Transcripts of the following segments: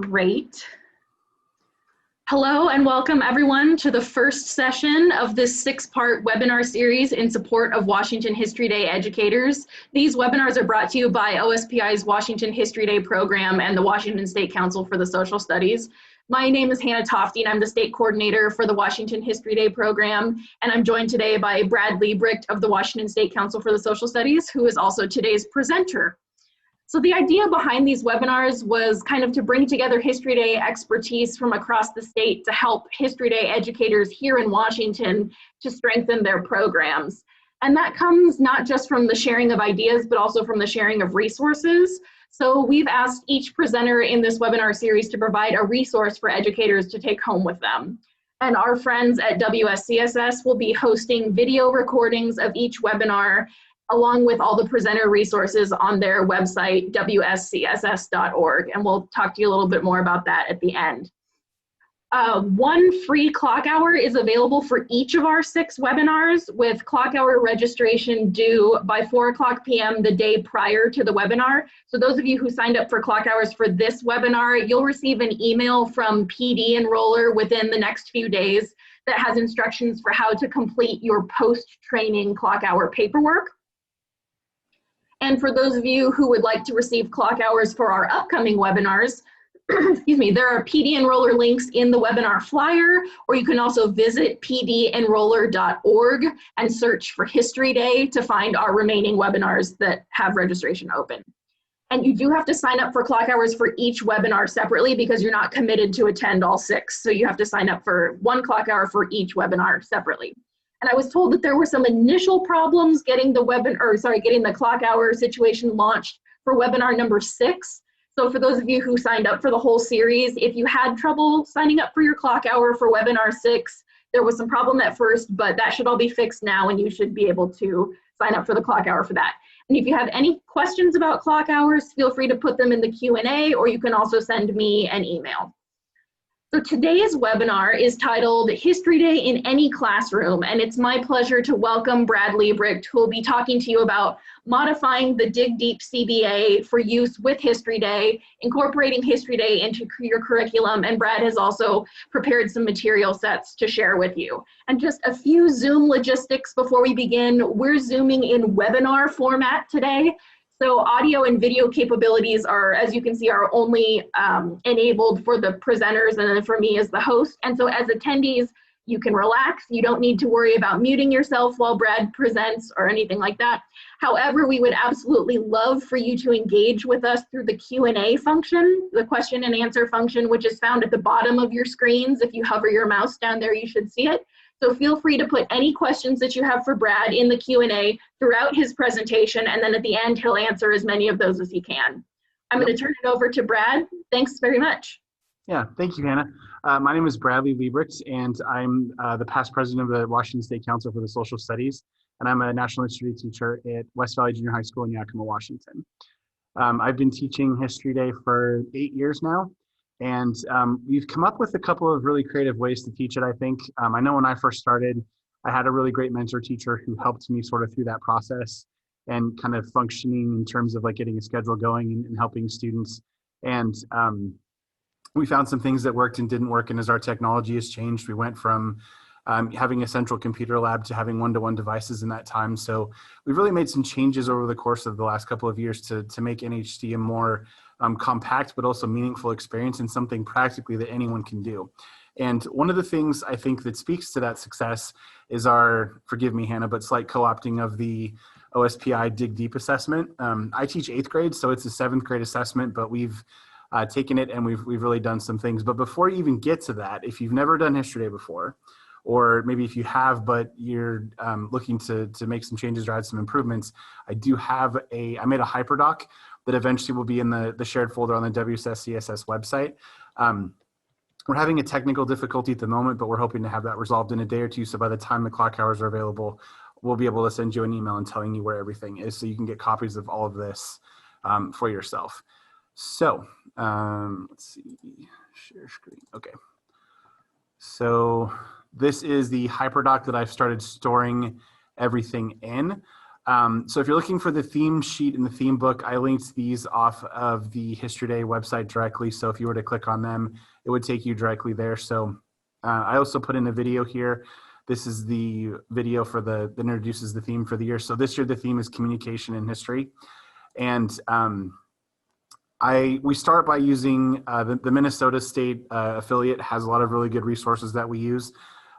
Great. Hello and welcome everyone to the first session of this 6-part webinar series in support of Washington History Day educators. These webinars are brought to you by OSPI's Washington History Day program and the Washington State Council for the Social Studies. My name is Hannah Tofty and I'm the state coordinator for the Washington History Day program, and I'm joined today by Bradley Liebrecht of the Washington State Council for the Social Studies, who is also today's presenter. So the idea behind these webinars was kind of to bring together History Day expertise from across the state to help History Day educators here in Washington to strengthen their programs. And that comes not just from the sharing of ideas, but also from the sharing of resources. So we've asked each presenter in this webinar series to provide a resource for educators to take home with them. And our friends at WSCSS will be hosting video recordings of each webinar along with all the presenter resources on their website, wscss.org, and we'll talk to you a little bit more about that at the end. One free clock hour is available for each of our 6 webinars, with clock hour registration due by 4 p.m. the day prior to the webinar. So those of you who signed up for clock hours for this webinar, you'll receive an email from PD Enroller within the next few days that has instructions for how to complete your post-training clock hour paperwork. And for those of you who would like to receive clock hours for our upcoming webinars, excuse me, there are PD Enroller links in the webinar flyer, or you can also visit pdenroller.org and search for History Day to find our remaining webinars that have registration open. And you do have to sign up for clock hours for each webinar separately because you're not committed to attend all 6. So you have to sign up for 1 clock hour for each webinar separately. And I was told that there were some initial problems getting the clock hour situation launched for webinar number 6. So for those of you who signed up for the whole series, if you had trouble signing up for your clock hour for webinar 6, there was some problem at first, but that should all be fixed now and you should be able to sign up for the clock hour for that. And if you have any questions about clock hours, feel free to put them in the Q&A, or you can also send me an email. So today's webinar is titled History Day in Any Classroom, and it's my pleasure to welcome Bradley Liebrecht, who will be talking to you about modifying the Dig Deep CBA for use with History Day, incorporating History Day into your curriculum, and Brad has also prepared some material sets to share with you. And just a few Zoom logistics before we begin. We're Zooming in webinar format today. So audio and video capabilities are, as you can see, are only enabled for the presenters and then for me as the host. And so as attendees, you can relax. You don't need to worry about muting yourself while Brad presents or anything like that. However, we would absolutely love for you to engage with us through the Q&A function, the question and answer function, which is found at the bottom of your screens. If you hover your mouse down there, you should see it. So feel free to put any questions that you have for Brad in the Q&A throughout his presentation, and then at the end, he'll answer as many of those as he can. I'm going to turn it over to Brad. Thanks very much. Yeah, thank you, Hannah. My name is Bradley Liebrecht, and I'm the past president of the Washington State Council for the Social Studies, and I'm a national history teacher at West Valley Junior High School in Yakima, Washington. I've been teaching History Day for 8 years now. And we've come up with a couple of really creative ways to teach it, I think. I know when I first started, I had a really great mentor teacher who helped me sort of through that process and kind of functioning in terms of like getting a schedule going and helping students. And we found some things that worked and didn't work. And as our technology has changed, we went from having a central computer lab to having one-to-one devices in that time. So we've really made some changes over the course of the last couple of years to make NHT a more compact but also meaningful experience and something practically that anyone can do. And one of the things I think that speaks to that success is our, forgive me Hannah, but slight co-opting of the OSPI Dig Deep assessment. I teach 8th grade, so it's a 7th grade assessment, but we've taken it and we've really done some things. But before you even get to that, if you've never done History Day before, or maybe if you have, but you're looking to make some changes or add some improvements, I made a hyperdoc that eventually will be in the shared folder on the WSCSS website. We're having a technical difficulty at the moment, but we're hoping to have that resolved in a day or two. So by the time the clock hours are available, we'll be able to send you an email and telling you where everything is so you can get copies of all of this for yourself. So let's see, share screen, okay. So this is the hyperdoc that I've started storing everything in. So if you're looking for the theme sheet in the theme book, I linked these off of the History Day website directly. So if you were to click on them, it would take you directly there. So I also put in a video here. This is the video for that introduces the theme for the year. So this year the theme is communication in history. And we start by using the Minnesota State affiliate has a lot of really good resources that we use.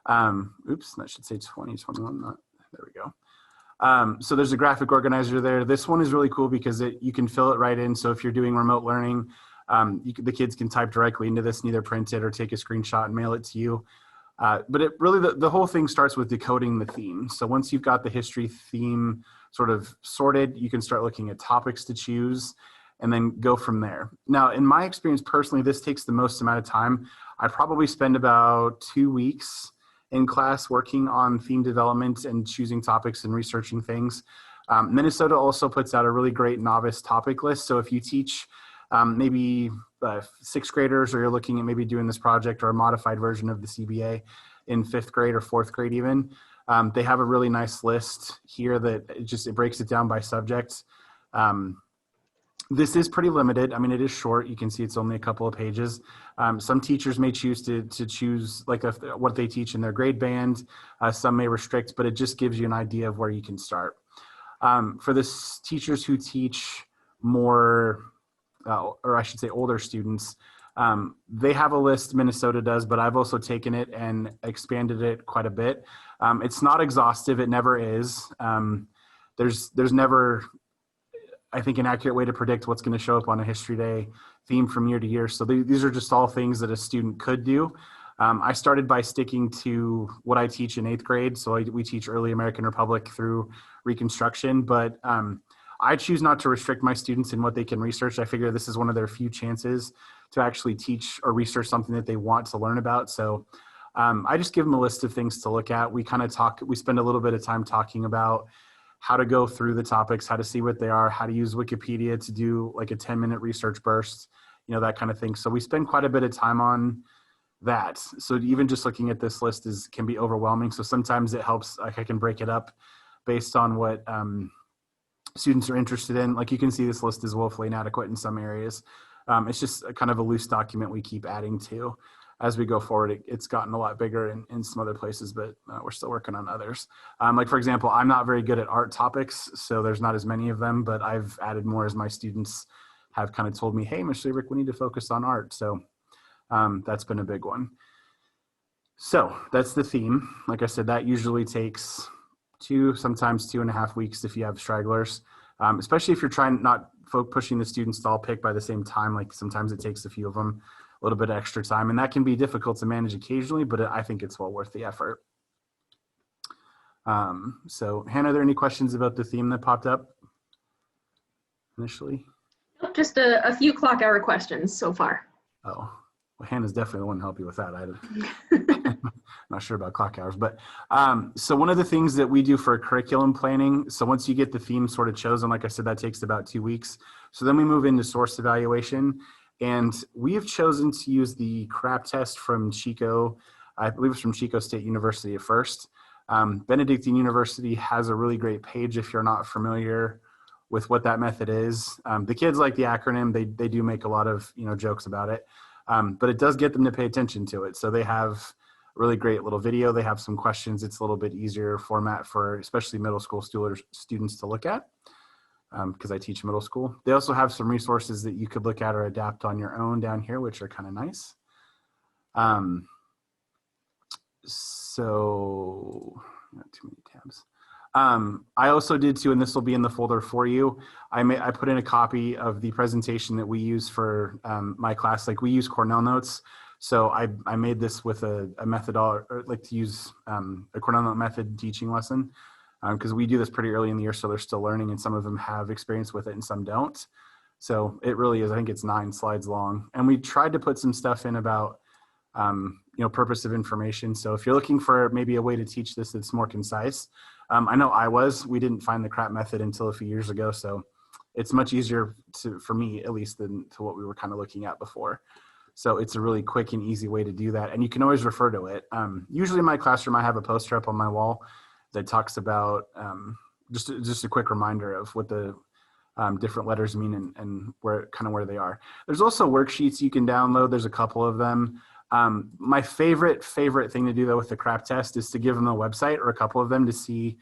Oops, that should say 2021. There we go. So there's a graphic organizer there. This one is really cool because you can fill it right in. So if you're doing remote learning, the kids can type directly into this and either print it or take a screenshot and mail it to you. But it really, the whole thing starts with decoding the theme. So once you've got the history theme sort of sorted, you can start looking at topics to choose and then go from there. Now, in my experience personally, this takes the most amount of time. I probably spend about 2 weeks in class working on theme development and choosing topics and researching things. Minnesota also puts out a really great novice topic list. So if you teach maybe sixth graders, or you're looking at maybe doing this project or a modified version of the CBA in fifth grade or fourth grade even, they have a really nice list here that it breaks it down by subject. This is pretty limited. I mean, it is short. You can see it's only a couple of pages. Some teachers may choose to choose like what they teach in their grade band. Some may restrict, but it just gives you an idea of where you can start. For the teachers who teach more, or I should say older students, they have a list, Minnesota does, but I've also taken it and expanded it quite a bit. It's not exhaustive. It never is. There's never, I think, an accurate way to predict what's going to show up on a History Day theme from year to year. So these are just all things that a student could do. I started by sticking to what I teach in 8th grade. So we teach early American Republic through Reconstruction, but I choose not to restrict my students in what they can research. I figure this is one of their few chances to actually teach or research something that they want to learn about. So I just give them a list of things to look at. We spend a little bit of time talking about how to go through the topics, how to see what they are, how to use Wikipedia to do like a 10-minute research burst, that kind of thing. So we spend quite a bit of time on that. So even just looking at this list can be overwhelming. So sometimes it helps, like I can break it up based on what students are interested in. Like you can see this list is woefully inadequate in some areas. It's just a kind of a loose document we keep adding to. As we go forward, it's gotten a lot bigger in some other places, but we're still working on others. Like for example, I'm not very good at art topics, so there's not as many of them, but I've added more as my students have kind of told me, hey, Mr. Liebrecht, we need to focus on art. So that's been a big one. So that's the theme. Like I said, that usually takes sometimes 2.5 weeks if you have stragglers, especially if you're trying not pushing the students to all pick by the same time. Like sometimes it takes a few of them a little bit of extra time, and that can be difficult to manage occasionally, but I think it's well worth the effort. So Hannah, are there any questions about the theme that popped up initially? Just a few clock hour questions so far. Oh, well, Hannah's definitely the one to help you with that. I'm not sure about clock hours, but so one of the things that we do for curriculum planning, so once you get the theme sort of chosen, like I said, that takes about 2 weeks. So then we move into source evaluation. And we have chosen to use the CRAP test from Chico. I believe it's from Chico State University at first. Benedictine University has a really great page if you're not familiar with what that method is. The kids like the acronym. They do make a lot of jokes about it, but it does get them to pay attention to it. So they have a really great little video. They have some questions. It's a little bit easier format for especially middle school students to look at. Because I teach middle school. They also have some resources that you could look at or adapt on your own down here, which are kind of nice. So, not too many tabs. I also did too, and this will be in the folder for you. I put in a copy of the presentation that we use for my class. Like we use Cornell Notes. So I made this with a methodology, or like to use a Cornell Note method teaching lesson. Because we do this pretty early in the year, so they're still learning, and some of them have experience with it and some don't. So it really is, I think it's 9 slides long. And we tried to put some stuff in about, purpose of information. So if you're looking for maybe a way to teach this that's more concise, I know we didn't find the CRAP method until a few years ago. So it's much easier for me, at least, than to what we were kind of looking at before. So it's a really quick and easy way to do that. And you can always refer to it. Usually in my classroom, I have a poster up on my wall that talks about just a quick reminder of what the different letters mean and where they are. There's also worksheets you can download. There's a couple of them. My favorite thing to do though with the CRAP test is to give them a website or a couple of them to see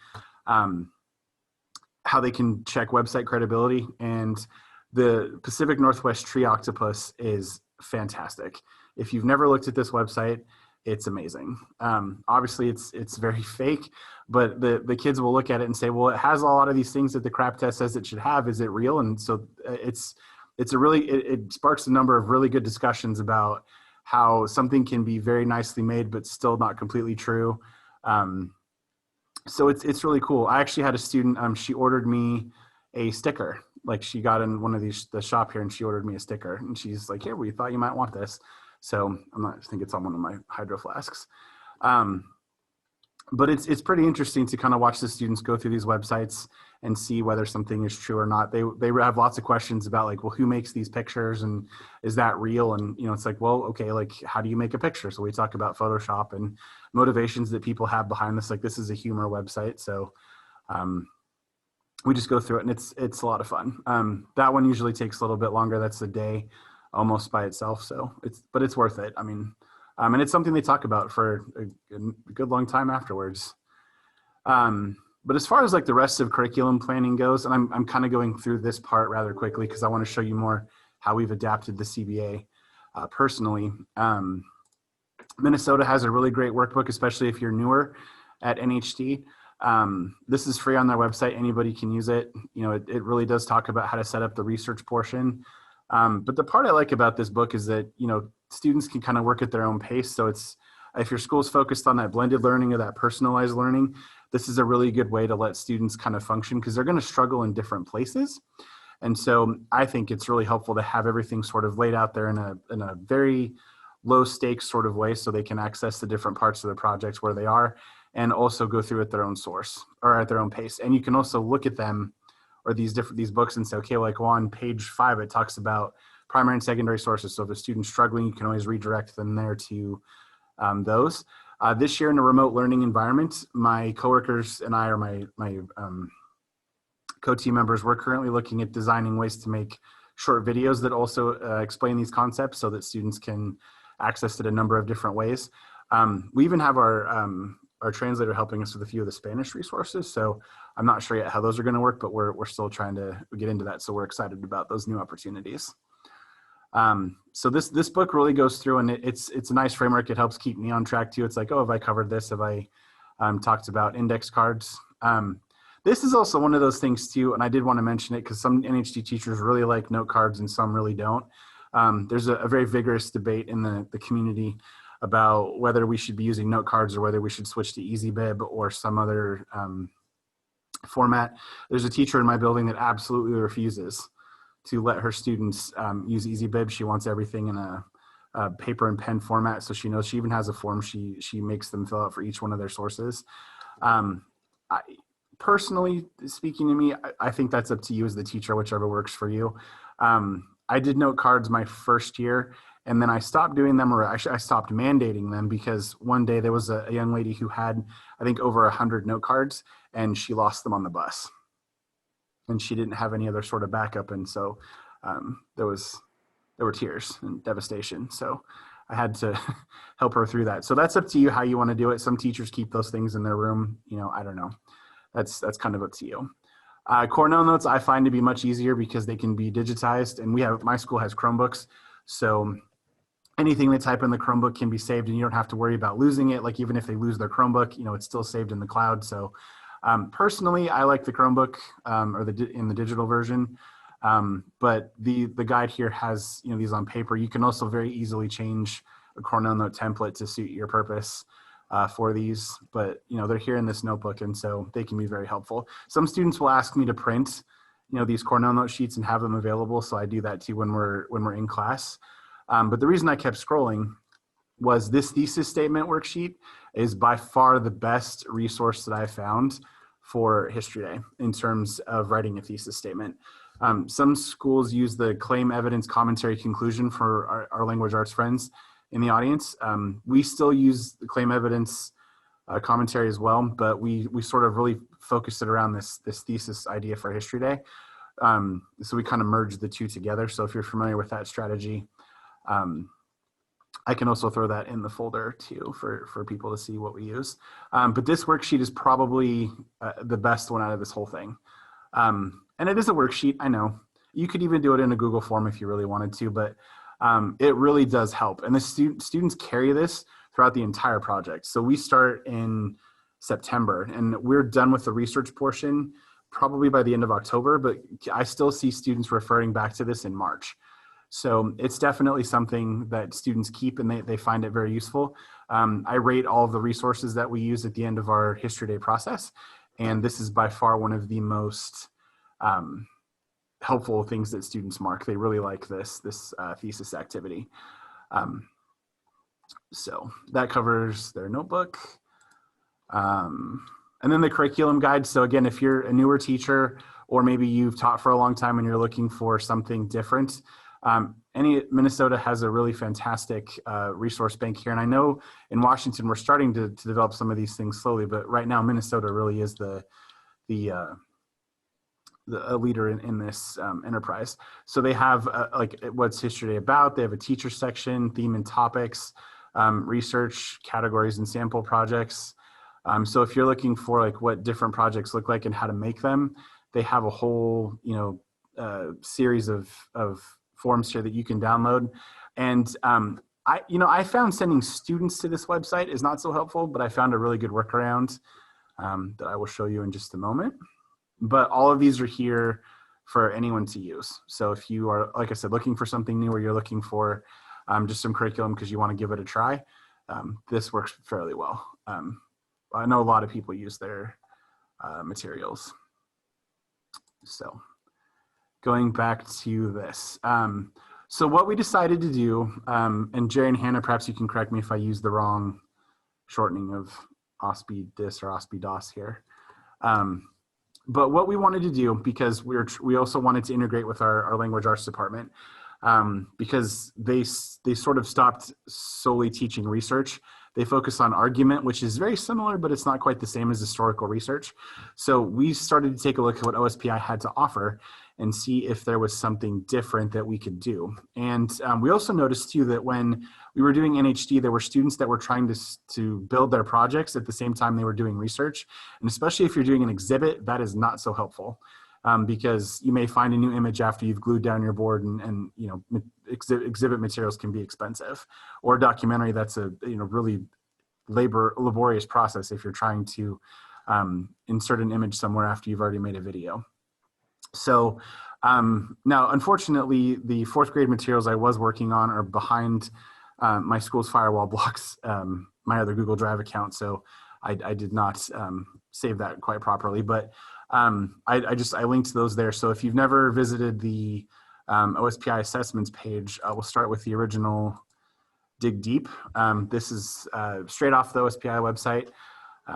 how they can check website credibility. And the Pacific Northwest tree octopus is fantastic. If you've never looked at this website, it's amazing. Obviously it's very fake, but the kids will look at it and say, well, it has a lot of these things that the CRAP test says it should have. Is it real? And so it sparks a number of really good discussions about how something can be very nicely made, but still not completely true. So it's really cool. I actually had a student, she ordered me a sticker. Like she got in one of the shop here and she ordered me a sticker and she's like, here, we thought you might want this. So I think it's on one of my hydro flasks. But it's pretty interesting to kind of watch the students go through these websites and see whether something is true or not. They have lots of questions about like, well, who makes these pictures and is that real? And, it's like, well, okay, like how do you make a picture? So we talk about Photoshop and motivations that people have behind this. Like this is a humor website. So we just go through it and it's a lot of fun. That one usually takes a little bit longer. That's a day almost by itself. So but it's worth it. I mean, and it's something they talk about for a good long time afterwards. But as far as like the rest of curriculum planning goes, and I'm kind of going through this part rather quickly because I want to show you more how we've adapted the CBA personally. Minnesota has a really great workbook, especially if you're newer at NHD. This is free on their website. Anybody can use it. It really does talk about how to set up the research portion. But the part I like about this book is that, students can kind of work at their own pace. So if your school's focused on that blended learning or that personalized learning, this is a really good way to let students kind of function because they're going to struggle in different places. And so I think it's really helpful to have everything sort of laid out there in a very low stakes sort of way so they can access the different parts of the project where they are and also go through at their own source or at their own pace. And you can also look at them or these books and say, okay, like on page 5, it talks about primary and secondary sources. So if a student's struggling, you can always redirect them there to those. This year in a remote learning environment, my coworkers and I, or my co-team members, we're currently looking at designing ways to make short videos that also explain these concepts so that students can access it a number of different ways. We even have our translator helping us with a few of the Spanish resources. So I'm not sure yet how those are going to work, but we're still trying to get into that. So we're excited about those new opportunities. So this book really goes through and it's a nice framework. It helps keep me on track too. It's like, oh, have I covered this? Have I talked about index cards? This is also one of those things too, and I did want to mention it because some NHD teachers really like note cards and some really don't. There's a very vigorous debate in the community about whether we should be using note cards or whether we should switch to EasyBib or some other format. There's a teacher in my building that absolutely refuses to let her students use EasyBib. She wants everything in a paper and pen format. So she knows she even has a form she makes them fill out for each one of their sources. Personally speaking to me, I think that's up to you as the teacher, whichever works for you. I did note cards my first year and then I stopped doing them, or actually I stopped mandating them because one day there was a young lady who had, I think, over 100 note cards and she lost them on the bus. And she didn't have any other sort of backup. And so there were tears and devastation. So I had to help her through that. So that's up to you how you want to do it. Some teachers keep those things in their room. I don't know. That's kind of up to you. Cornell notes I find to be much easier because they can be digitized, and my school has Chromebooks. So anything they type in the Chromebook can be saved and you don't have to worry about losing it. Like even if they lose their Chromebook, it's still saved in the cloud. So personally, I like the Chromebook or in the digital version, but the guide here has these on paper. You can also very easily change a Cornell Note template to suit your purpose for these, but they're here in this notebook, and so they can be very helpful. Some students will ask me to print these Cornell Note sheets and have them available, so I do that too when we're in class. But the reason I kept scrolling was this thesis statement worksheet is by far the best resource that I found for History Day in terms of writing a thesis statement. Some schools use the claim, evidence, commentary, conclusion for our language arts friends in the audience. We still use the claim, evidence, commentary as well, but we sort of really focused it around this thesis idea for History Day. So we kind of merged the two together. So if you're familiar with that strategy, I can also throw that in the folder too for people to see what we use. But this worksheet is probably the best one out of this whole thing. And it is a worksheet, I know. You could even do it in a Google form if you really wanted to, but it really does help. And the students carry this throughout the entire project. So we start in September and we're done with the research portion probably by the end of October, but I still see students referring back to this in March. So it's definitely something that students keep and they find it very useful. I rate all of the resources that we use at the end of our History Day process. And this is by far one of the most helpful things that students mark. They really like this thesis activity. So that covers their notebook. And then the curriculum guide. So again, if you're a newer teacher, or maybe you've taught for a long time and you're looking for something different, Minnesota has a really fantastic resource bank here. And I know in Washington, we're starting to develop some of these things slowly, but right now Minnesota really is the leader in this enterprise. So they have like what's History Day about. They have a teacher section, theme and topics, research categories and sample projects. So if you're looking for like what different projects look like and how to make them, they have a whole series of forms here that you can download. And I found sending students to this website is not so helpful, but I found a really good workaround that I will show you in just a moment. But all of these are here for anyone to use. So if you are, like I said, looking for something new or you're looking for just some curriculum because you want to give it a try, this works fairly well. I know a lot of people use their materials. So going back to this. So what we decided to do, and Jerry and Hannah, perhaps you can correct me if I use the wrong shortening of OSPI-DIS or OSPI-DOS here. But what we wanted to do, because we also wanted to integrate with our language arts department, because they sort of stopped solely teaching research. They focus on argument, which is very similar, but it's not quite the same as historical research. So we started to take a look at what OSPI had to offer and see if there was something different that we could do. And we also noticed too that when we were doing NHD, there were students that were trying to build their projects at the same time they were doing research. And especially if you're doing an exhibit, that is not so helpful. Because you may find a new image after you've glued down your board, and exhibit materials can be expensive. Or a documentary, that's a really laborious process if you're trying to insert an image somewhere after you've already made a video. So now, unfortunately, the fourth grade materials I was working on are behind my school's firewall blocks, my other Google Drive account. So I did not save that quite properly, but I linked those there. So if you've never visited the OSPI assessments page, we'll start with the original Dig Deep. This is straight off the OSPI website.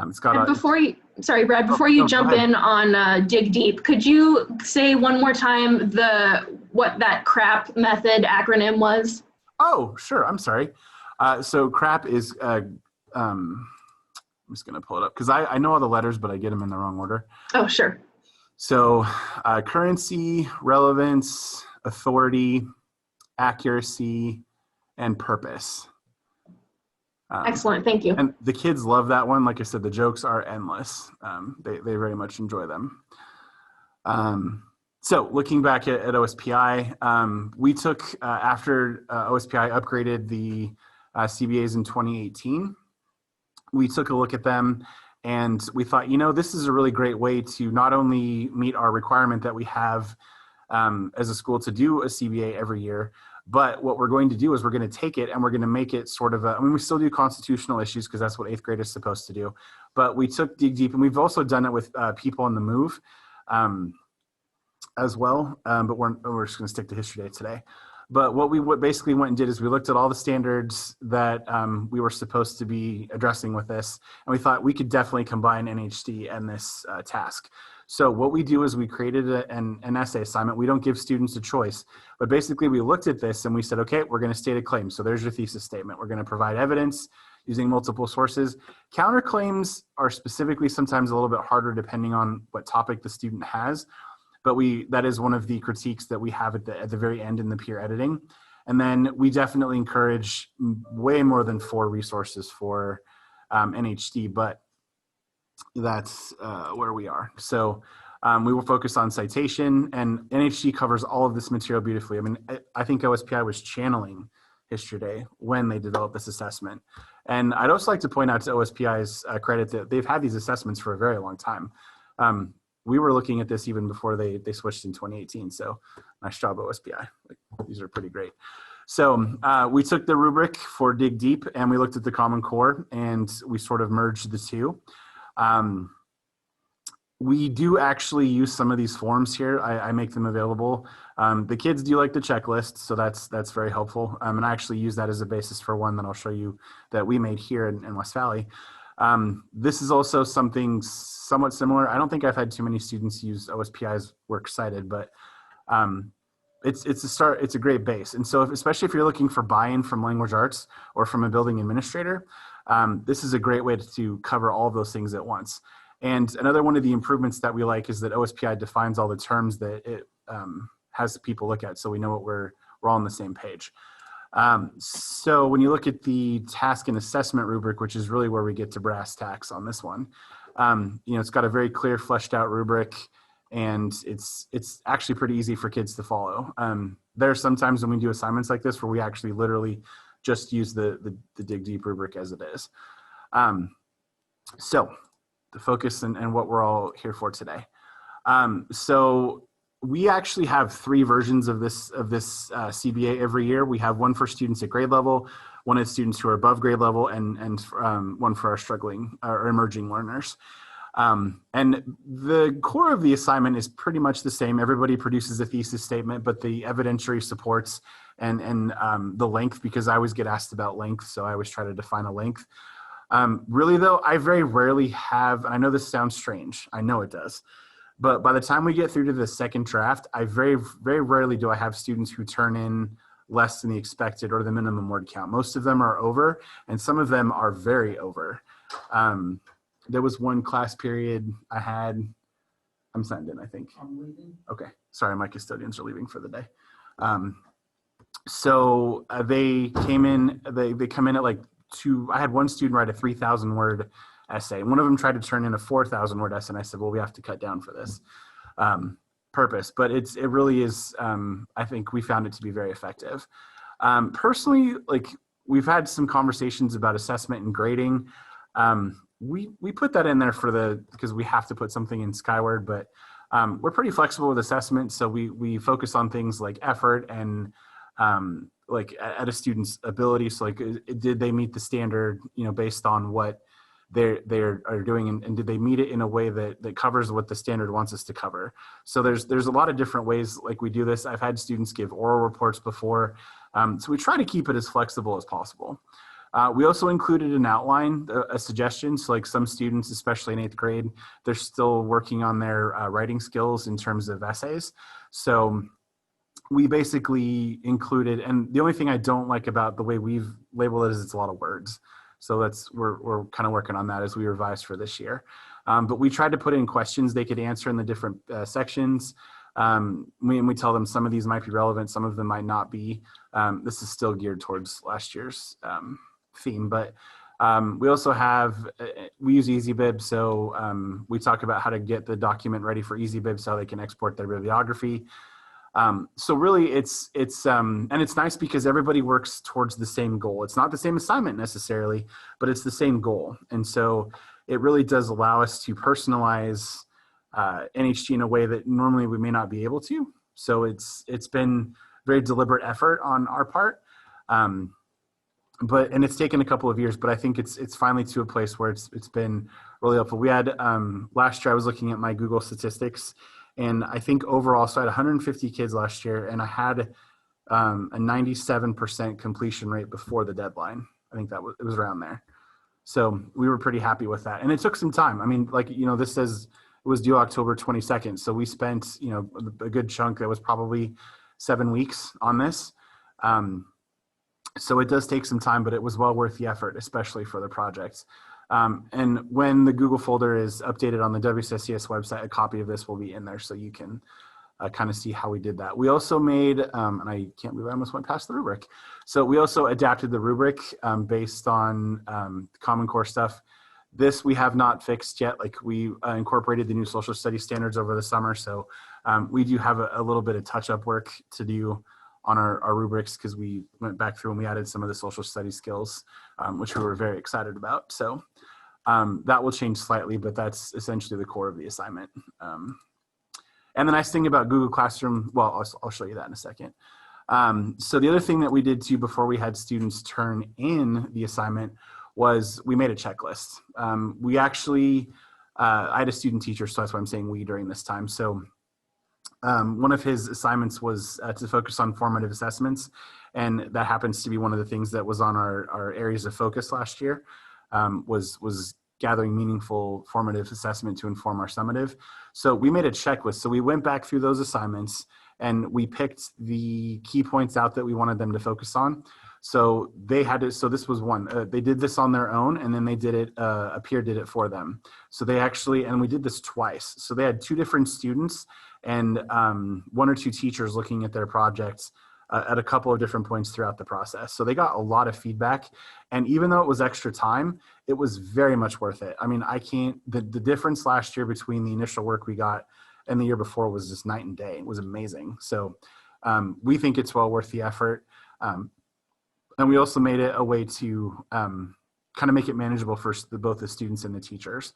It's got Brad, before you jump in on Dig Deep, could you say one more time what that CRAP method acronym was? Oh, sure. I'm sorry. So CRAP is, I'm just going to pull it up because I know all the letters, but I get them in the wrong order. Oh, sure. So currency, relevance, authority, accuracy, and purpose. Excellent. Thank you. And the kids love that one. Like I said, the jokes are endless. They very much enjoy them. So looking back at OSPI, we took, after OSPI upgraded the CBAs in 2018, we took a look at them and we thought, this is a really great way to not only meet our requirement that we have as a school to do a CBA every year, but what we're going to do is we're going to take it and we're going to make it sort of we still do constitutional issues because that's what 8th grade is supposed to do. But we took Dig Deep, and we've also done it with people on the move as well. But we're just going to stick to History Day today. But what we basically went and did is we looked at all the standards that we were supposed to be addressing with this, and we thought we could definitely combine NHD and this task. So what we do is we created an essay assignment. We don't give students a choice, but basically we looked at this and we said, okay, we're going to state a claim. So there's your thesis statement. We're going to provide evidence. using multiple sources. Counterclaims are specifically sometimes a little bit harder depending on what topic the student has, but that is one of the critiques that we have at the very end in the peer editing. And then we definitely encourage way more than 4 resources for NHD, but that's where we are. So we will focus on citation, and NHG covers all of this material beautifully. I mean, I think OSPI was channeling History Day when they developed this assessment. And I'd also like to point out to OSPI's credit that they've had these assessments for a very long time. We were looking at this even before they switched in 2018. So nice job, OSPI. These are pretty great. So we took the rubric for Dig Deep and we looked at the Common Core and we sort of merged the two. We do actually use some of these forms here. I make them available. The kids do like the checklist, so that's very helpful. And I actually use that as a basis for one that I'll show you that we made here in West Valley. This is also something somewhat similar. I don't think I've had too many students use OSPI's Works Cited, but it's a start. It's a great base. And so especially if you're looking for buy-in from language arts or from a building administrator, this is a great way to cover all of those things at once. And another one of the improvements that we like is that OSPI defines all the terms that it has people look at, so we know what we're all on the same page. So when you look at the task and assessment rubric, which is really where we get to brass tacks on this one, it's got a very clear, fleshed out rubric, and it's actually pretty easy for kids to follow. There are some times when we do assignments like this where we actually literally just use the Dig Deep rubric as it is. So the focus and what we're all here for today. So we actually have 3 versions of this CBA every year. We have one for students at grade level, one of students who are above grade level, and one for our struggling or emerging learners. And the core of the assignment is pretty much the same. Everybody produces a thesis statement, but the evidentiary supports and the length, because I always get asked about length, so I always try to define a length. Really though, I very rarely have, and I know this sounds strange, I know it does, but by the time we get through to the second draft, I very rarely do I have students who turn in less than the expected or the minimum word count. Most of them are over, and some of them are very over. There was one class period I had, I'm signed in, I think. I'm leaving. Okay, sorry, my custodians are leaving for the day. So they came in, they come in at like I had one student write a 3,000 word essay. One of them tried to turn in a 4,000 word essay, and I said, well, we have to cut down for this purpose. But it really is, I think we found it to be very effective. Personally, we've had some conversations about assessment and grading. We put that in there because we have to put something in Skyward, but we're pretty flexible with assessment. So we focus on things like effort and at a student's ability. So did they meet the standard, based on what they are doing, and did they meet it in a way that covers what the standard wants us to cover? So there's a lot of different ways we do this. I've had students give oral reports before. So we try to keep it as flexible as possible. We also included an outline, a suggestion. So some students, especially in 8th grade, they're still working on their writing skills in terms of essays. So we basically included, and the only thing I don't like about the way we've labeled it is it's a lot of words. So we're kind of working on that as we revise for this year. But we tried to put in questions they could answer in the different sections. We tell them some of these might be relevant, some of them might not be. This is still geared towards last year's theme, but we also we use EasyBib. So we talk about how to get the document ready for EasyBib so they can export their bibliography. So really and it's nice because everybody works towards the same goal. It's not the same assignment necessarily, but it's the same goal. And so it really does allow us to personalize NHG in a way that normally we may not be able to. So it's been very deliberate effort on our part. And it's taken a couple of years, but I think it's finally to a place where it's been really helpful. We had, last year I was looking at my Google statistics, and I think overall, so I had 150 kids last year, and I had a 97% completion rate before the deadline. I think it was around there. So we were pretty happy with that. And it took some time. I mean, this says it was due October 22nd. So we spent, a good chunk, that was probably 7 weeks on this. So it does take some time, but it was well worth the effort, especially for the project. And when the Google folder is updated on the WSSCS website, a copy of this will be in there so you can kind of see how we did that. We also made, and I can't believe I almost went past the rubric. So we also adapted the rubric based on Common Core stuff. This we have not fixed yet. Like we incorporated the new social studies standards over the summer. So we do have a little bit of touch-up work to do on our rubrics because we went back through and we added some of the social studies skills, which we were very excited about. So that will change slightly, but that's essentially the core of the assignment. And the nice thing about Google Classroom, well, I'll show you that in a second. So the other thing that we did too before we had students turn in the assignment was we made a checklist. We actually, I had a student teacher, so that's why I'm saying we during this time. So one of his assignments was to focus on formative assessments. And that happens to be one of the things that was on our areas of focus last year, was gathering meaningful formative assessment to inform our summative. So we made a checklist. So we went back through those assignments and we picked the key points out that we wanted them to focus on. So they had to, so this was one, they did this on their own and then they did it, a peer did it for them. So they actually, and we did this twice. So they had two different students and one or two teachers looking at their projects at a couple of different points throughout the process. So they got a lot of feedback. And even though it was extra time, it was very much worth it. I mean, the difference last year between the initial work we got and the year before was just night and day. It was amazing. So we think it's well worth the effort. And we also made it a way to kind of make it manageable for both the students and the teachers.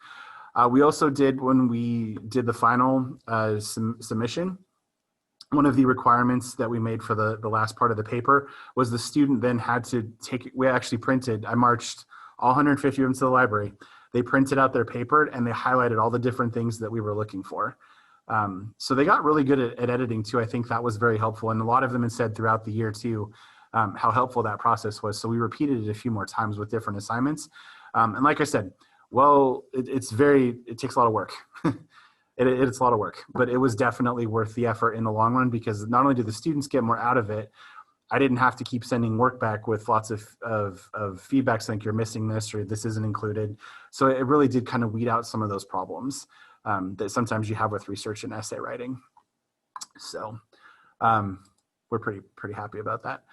We also did, when we did the final submission, one of the requirements that we made for the last part of the paper was the student then had to take, we actually printed, I marched all 150 of them to the library. They printed out their paper and they highlighted all the different things that we were looking for. So they got really good at editing too. I think that was very helpful. And a lot of them had said throughout the year too, how helpful that process was. So we repeated it a few more times with different assignments. And like I said, well, it takes a lot of work. It's a lot of work, but it was definitely worth the effort in the long run because not only do the students get more out of it, I didn't have to keep sending work back with lots of feedback saying you're missing this or this isn't included. So it really did kind of weed out some of those problems that sometimes you have with research and essay writing. So we're pretty happy about that.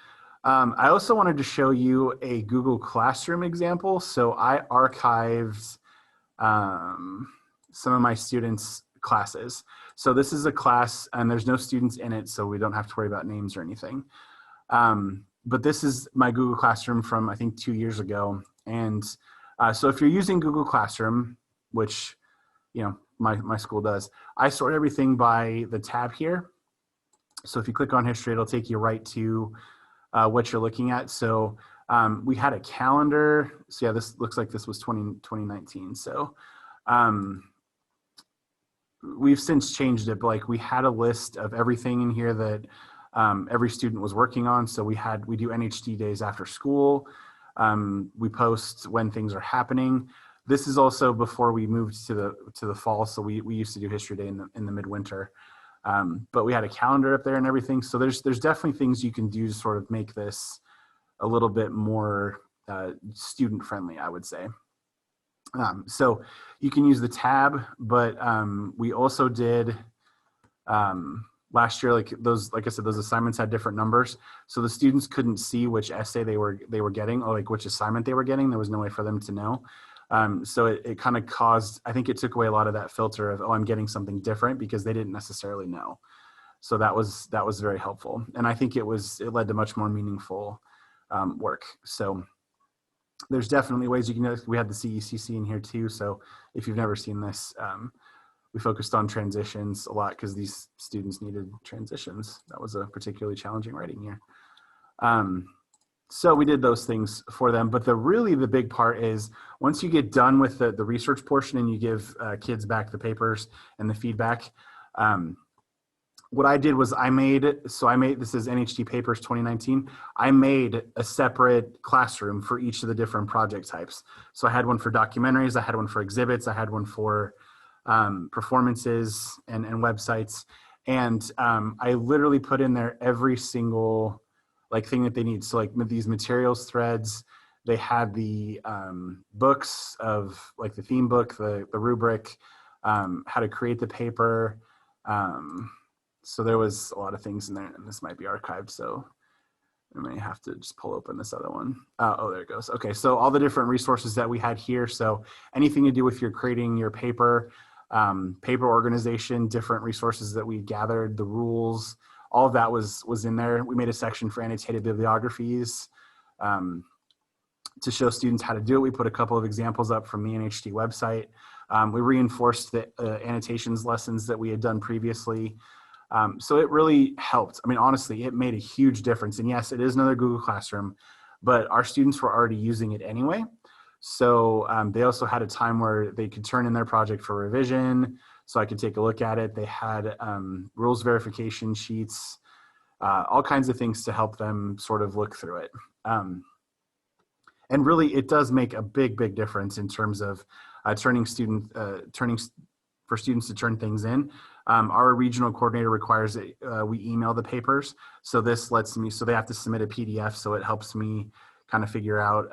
I also wanted to show you a Google Classroom example. So I archived some of my students' classes. So this is a class and there's no students in it, so we don't have to worry about names or anything. But this is my Google Classroom from I think 2 years ago. And so if you're using Google Classroom, which you know my school does, I sort everything by the tab here. So if you click on history, it'll take you right to what you're looking at. So we had a calendar. So yeah, this looks like this was 2019. So we've since changed it, but like we had a list of everything in here that every student was working on. So we do NHD days after school. We post when things are happening. This is also before we moved to the fall. So we used to do history day in the midwinter. But we had a calendar up there and everything. So there's definitely things you can do to sort of make this a little bit more student friendly, I would say. So you can use the tab, but we also did last year, like I said, those assignments had different numbers. So the students couldn't see which essay they were getting or like which assignment they were getting. There was no way for them to know. So it kind of caused, I think it took away a lot of that filter of, oh, I'm getting something different because they didn't necessarily know. So that was very helpful. And I think it led to much more meaningful work. So there's definitely ways you can, we had the CECC in here too. So if you've never seen this, we focused on transitions a lot because these students needed transitions. That was a particularly challenging writing year. So we did those things for them, but the big part is once you get done with the research portion and you give kids back the papers and the feedback, what I did was this is NHD Papers 2019. I made a separate classroom for each of the different project types. So I had one for documentaries, I had one for exhibits, I had one for performances and websites. And I literally put in there every single like thing that they need. So like with these materials threads, they had the books of like the theme book, the rubric, how to create the paper. So there was a lot of things in there, and this might be archived, so I may have to just pull open this other one. Oh, there it goes. Okay, so all the different resources that we had here. So anything to do with your creating your paper, paper organization, different resources that we gathered, the rules, all of that was in there. We made a section for annotated bibliographies to show students how to do it. We put a couple of examples up from the NHT website. We reinforced the annotations lessons that we had done previously. So it really helped. I mean, honestly, it made a huge difference. And yes, it is another Google Classroom, but our students were already using it anyway. So they also had a time where they could turn in their project for revision, so I could take a look at it. They had rules verification sheets, all kinds of things to help them sort of look through it. And really, it does make a big difference in terms of turning for students to turn things in. Our regional coordinator requires that we email the papers. So this lets me, so they have to submit a PDF. So it helps me kind of figure out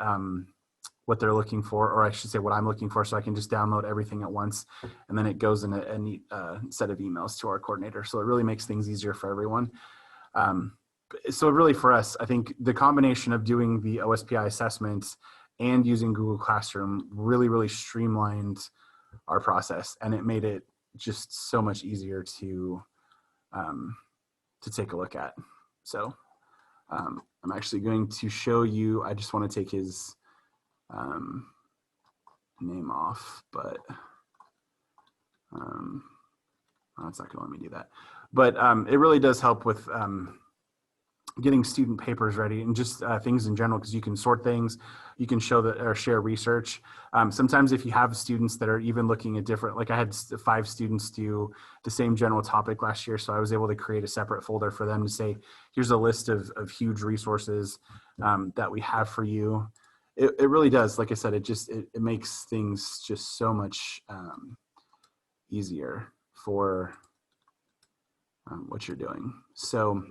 what they're looking for, or I should say what I'm looking for, so I can just download everything at once. And then it goes in a neat set of emails to our coordinator. So it really makes things easier for everyone. So really for us, I think the combination of doing the OSPI assessments and using Google Classroom really streamlined our process, and it made it just so much easier to take a look at. So I'm actually going to show you, I just want to take his name off, but oh, it's not going to let me do that. But it really does help with getting student papers ready and just things in general, because you can sort things, you can show that or share research. Sometimes if you have students that are even looking at different, like I had 5 students do the same general topic last year, so I was able to create a separate folder for them to say, here's a list of huge resources that we have for you. It really does, like I said, it makes things just so much easier for what you're doing. So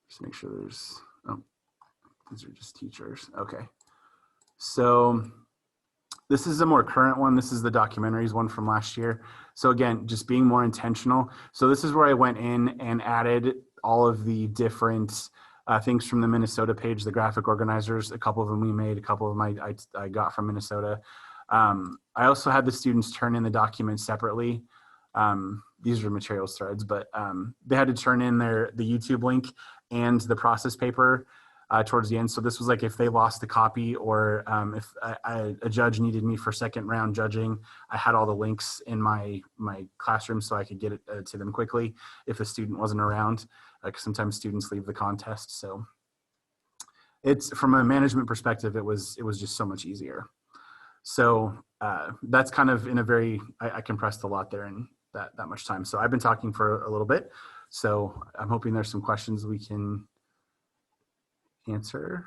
just make sure there's, oh, these are just teachers. Okay. So this is a more current one. This is the documentaries one from last year. So again, just being more intentional. So this is where I went in and added all of the different things from the Minnesota page, the graphic organizers. A couple of them we made, a couple of them I got from Minnesota. I also had the students turn in the documents separately. These are materials threads, but they had to turn in the YouTube link and the process paper towards the end. So this was like if they lost the copy, or if a judge needed me for second round judging, I had all the links in my classroom so I could get it to them quickly if a student wasn't around, because sometimes students leave the contest. So it's, from a management perspective, it was just so much easier. So that's kind of in a very, I compressed a lot there in that much time. So I've been talking for a little bit, so I'm hoping there's some questions we can answer.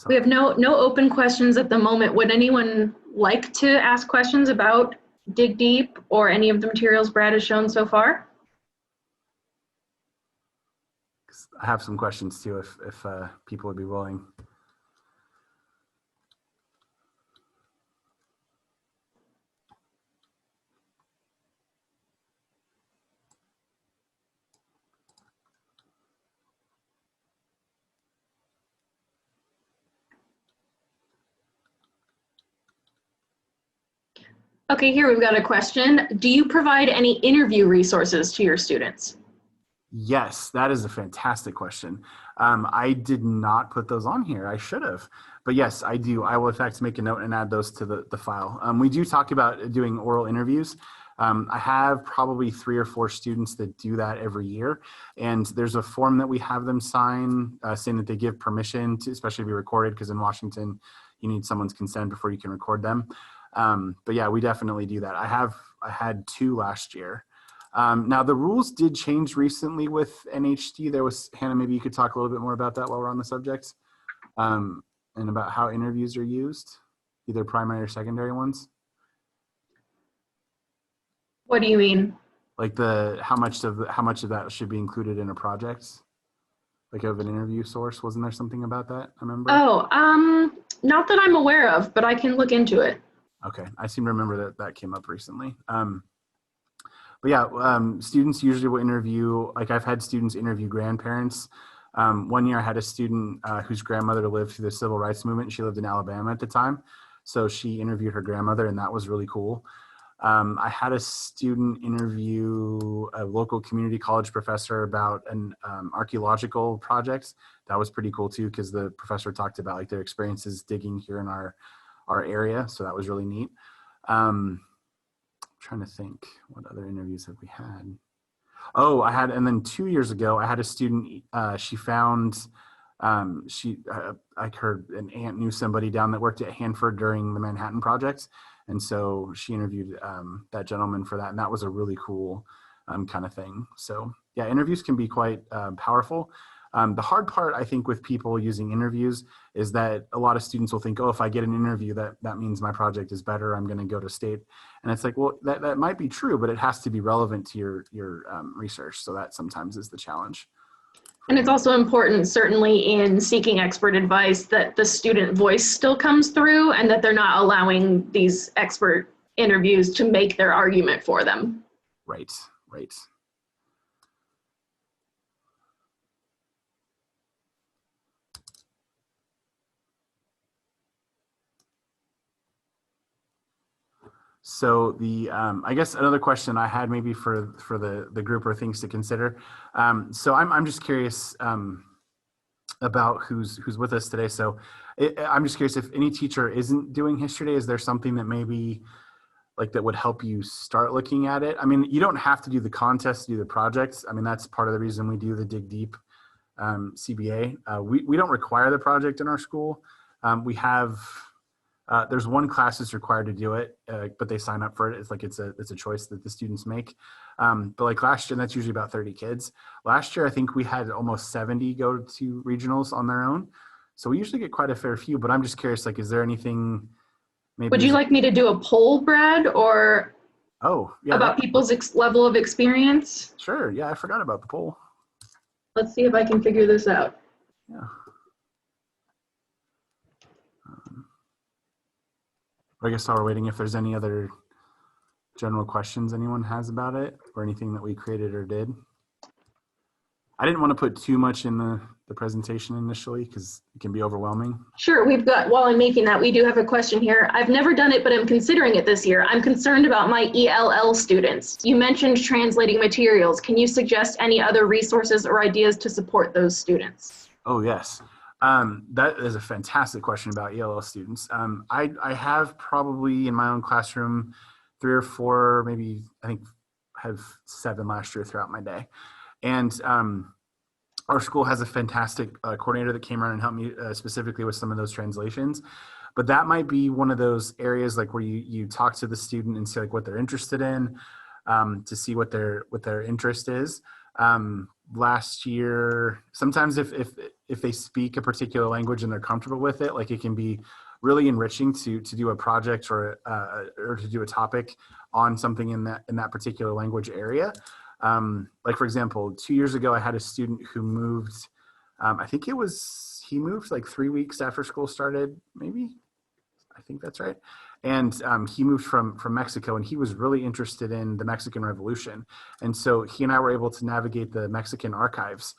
We have no open questions at the moment. Would anyone like to ask questions about Dig Deep or any of the materials Brad has shown so far? I have some questions too, if people would be willing. Okay, here we've got a question. Do you provide any interview resources to your students? Yes, that is a fantastic question. I did not put those on here. I should have, but yes, I do. I will in fact make a note and add those to the file. We do talk about doing oral interviews. I have probably 3 or 4 students that do that every year, and there's a form that we have them sign saying that they give permission to, especially be recorded, because in Washington you need someone's consent before you can record them. But yeah, we definitely do that. I had 2 last year. Now the rules did change recently with NHT. There was, Hannah, maybe you could talk a little bit more about that while we're on the subject, and about how interviews are used, either primary or secondary ones. What do you mean? Like how much of that should be included in a project, like of an interview source? Wasn't there something about that? I remember. Oh, not that I'm aware of, but I can look into it. Okay, I seem to remember that came up recently. But yeah, students usually will interview, like I've had students interview grandparents. One year I had a student whose grandmother lived through the civil rights movement. She lived in Alabama at the time. So she interviewed her grandmother, and that was really cool. I had a student interview a local community college professor about an archaeological project. That was pretty cool too, because the professor talked about like their experiences digging here in our area. So that was really neat. Trying to think, what other interviews have we had? Oh, and then 2 years ago, I had a student, she found, I heard an aunt knew somebody down that worked at Hanford during the Manhattan Project. And so she interviewed that gentleman for that. And that was a really cool kind of thing. So yeah, interviews can be quite powerful. The hard part, I think, with people using interviews is that a lot of students will think, oh, if I get an interview, that means my project is better. I'm going to go to state. And it's like, well, that might be true, but it has to be relevant to your research. So that sometimes is the challenge. And it's also important, certainly in seeking expert advice, that the student voice still comes through and that they're not allowing these expert interviews to make their argument for them. Right, right. So I guess another question I had maybe for the group or things to consider. So I'm just curious about who's with us today. So I'm just curious if any teacher isn't doing History Day, is there something that maybe like that would help you start looking at it? I mean, you don't have to do the contest to do the projects. I mean, that's part of the reason we do the Dig Deep CBA. We don't require the project in our school. We have there's one class that's required to do it, but they sign up for it. It's like it's a choice that the students make. But like last year, and that's usually about 30 kids. Last year, I think we had almost 70 go to regionals on their own. So we usually get quite a fair few, but I'm just curious, like, is there anything maybe? Would you like me to do a poll, Brad, or yeah, about people's level of experience? Sure, yeah, I forgot about the poll. Let's see if I can figure this out. Yeah. I guess while we're waiting, if there's any other general questions anyone has about it or anything that we created or did. I didn't want to put too much in the presentation initially because it can be overwhelming. Sure, while I'm making that, we do have a question here. I've never done it, but I'm considering it this year. I'm concerned about my ELL students. You mentioned translating materials. Can you suggest any other resources or ideas to support those students? Oh, yes. That is a fantastic question about ELL students. I have probably in my own classroom 3 or 4, maybe I think I have 7 last year throughout my day. And our school has a fantastic coordinator that came around and helped me specifically with some of those translations. But that might be one of those areas like where you talk to the student and see like what they're interested in, to see what their interest is. Last year, sometimes if they speak a particular language and they're comfortable with it, like it can be really enriching to do a project or to do a topic on something in that particular language area. Like for example, 2 years ago, I had a student who moved, I think he moved like 3 weeks after school started, maybe, I think that's right. And he moved from Mexico, and he was really interested in the Mexican Revolution. And so he and I were able to navigate the Mexican archives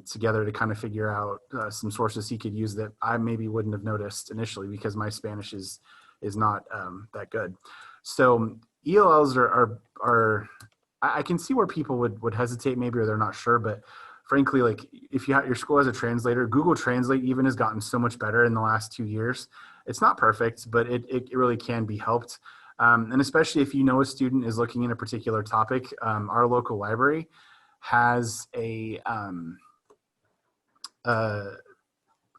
together to kind of figure out some sources he could use that I maybe wouldn't have noticed initially because my Spanish is not that good. So ELLs are I can see where people would hesitate maybe, or they're not sure, but frankly, like if your school has a translator, Google Translate even has gotten so much better in the last 2 years. It's not perfect, but it really can be helped. And especially if you know a student is looking in a particular topic, our local library has a